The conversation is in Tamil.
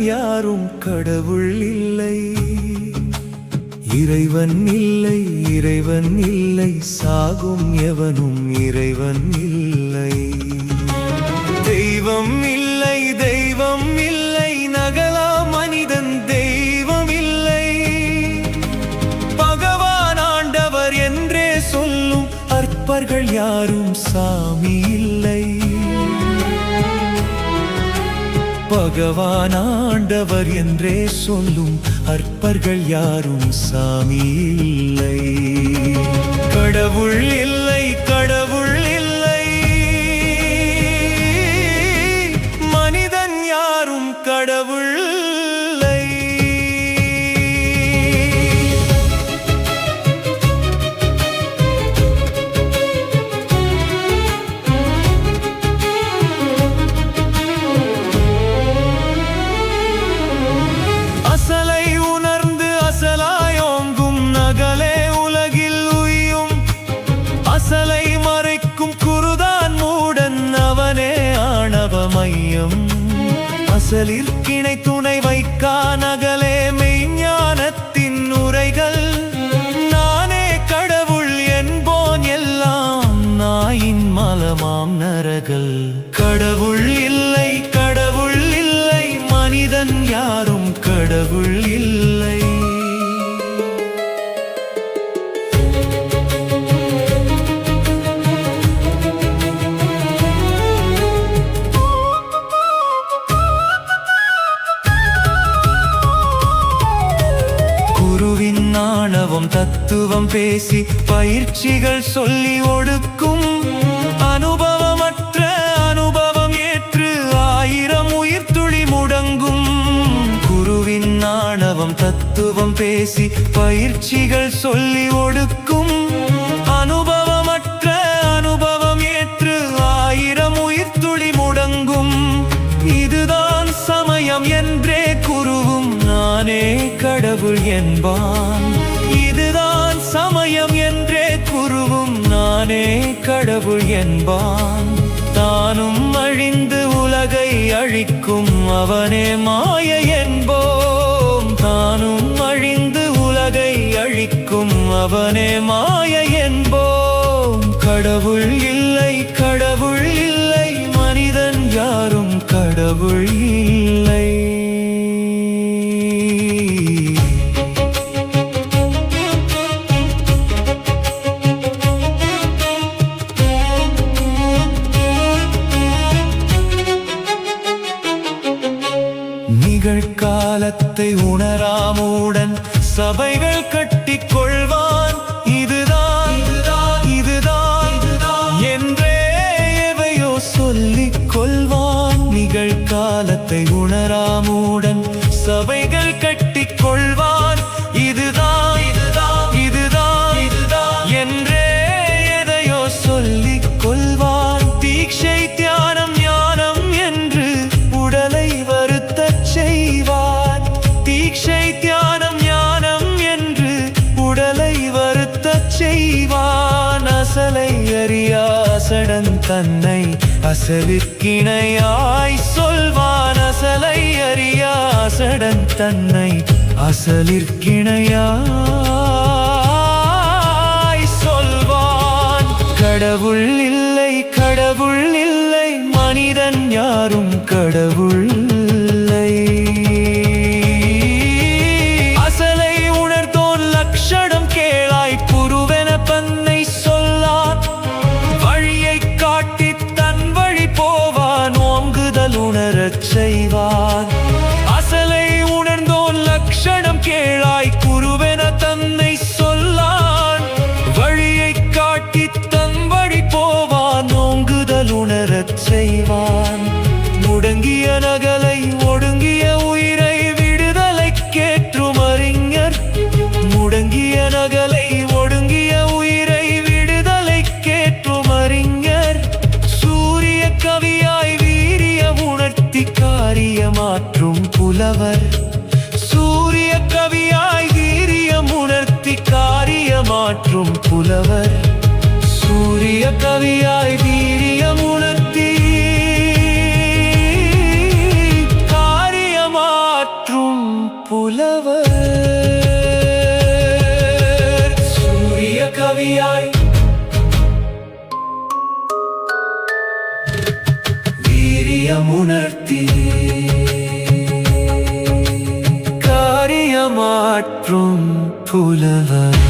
யாரும் கடவுள் இல்லை. இறைவன் இல்லை, இறைவன் இல்லை, சாகும் எவனும் இறைவன் இல்லை. தெய்வம் இல்லை, தெய்வம் இல்லை, நகலா மனிதன் தெய்வம் இல்லை. பகவான் ஆண்டவர் என்றே சொல்லும் அற்பர்கள் யாரும் சாமி இல்லை. பகவான் ஆண்டவர் என்றே சொல்லும் அற்பர்கள் யாரும் சாமி இல்லை. கடவுள் இல்லை, கடவுள் இல்லை, மனிதன் யாரும் கடவுள் இல்லை. அசலை உணர்ந்து அசலாயோங்கும் நகலே உலகில் உய்யும். அசலை மறைக்கும் குருதான் மூடன், அவனே ஆணவ மையம். அசலிற்கிணை துணை வைக்கா நகலே மெய்ஞானத்தின் உரைகள். நானே கடவுள் என்போன் எல்லாம் நாயின் மலமாம் நரகள். கடவுள் இல்லை, கடவுள் இல்லை, மனிதன் யாரும் கடவுள் இல்லை. குருவின் ஆணவம் தத்துவம் பேசி பயிற்சிகள் சொல்லி ஒடுக்கும். அனுபவமற்ற அனுபவம் ஏற்று ஆயிரம் உயிர் துளி முடங்கும். குருவின் ஆணவம் தத்துவம் பேசி பயிற்சிகள் சொல்லி ஒடுக்கும். அனுபவமற்ற அனுபவம் ஏற்று ஆயிரம் உயிர் துளி முடங்கும். இதுதான் சமயம் என்றே குருவும் நானே கடவுள் என்பான். இதுதான் சமயம் என்றே குருவும் நானே கடவுள் என்பான். தானும் அழிந்து உலகை அழிக்கும் அவனே மாய என்போம். தானும் அழிந்து உலகை அழிக்கும் அவனே மாய என்போம். கடவுள் இல்லை, கடவுள் இல்லை, மனிதன் யாரும் கடவுள் இல்லை. நிகழ்காலத்தை உணராமுடன் சபைகள் கட்டிக் கொள்வான். இதுதான் இதுதான் என்றே எவையோ சொல்லிக் கொள்வான். நிகழ்காலத்தை உணராமுடன் சபைகள் கட்டிக் கொள்வான். இதுதான் இதுதான் என்றே எதையோ சொல்லிக் கொள்வான். தீட்சை தியானம் ஞானம் என்று உடலை வருத்தச் செய்வான். தீட்சை தியானம் ஞானம் என்று உடலை வருத்தச் செய்வான். அசலை அறியா அசடன் தன்னை அசலிற்கிணையாய் சொல்வான். அசலை அறியா அசடன் தன்னை அசலிற்கிணையாய் சொல்வான். கடவுள் இல்லை, கடவுள் இல்லை, மனிதன் யாரும் கடவுள் இல்லை. அசலை உணர்ந்தோன் லட்சணம் கேளாய் குருவென பன்னை சொல்லான். வழியை காட்டி தன் வழி போவான், ஓங்குதல் உணரச் செய்வான். அசலை உணர்ந்தோன் லட்சணம் கேளாய் குருவென தன்னை சொல்லான். வழியை காட்டி தன் வழி போவான், ஓங்குதல் உணரச் செய்வான். முடங்கிய நகலை ஒடுங்கிய உயிரை விடுதலைக்கேற்றும் அறிஞர். முடங்கிய நகலை ஒடுங்கிய உயிரை விடுதலைக்கேற்றும் அறிஞர். சூரிய கவியாய் வீரிய உணர்த்தி காரியமாற்றும் புலவர். சூரிய கவியாய் வீரியம் உணர்த்தி காரியமாற்றும் புலவர். சூரிய கவியாய் வீரியம் உணர்த்தி காரியமாற்றும் கவியாய் வீரியமுணர்த்தி காரியமாற்றும் புலவர்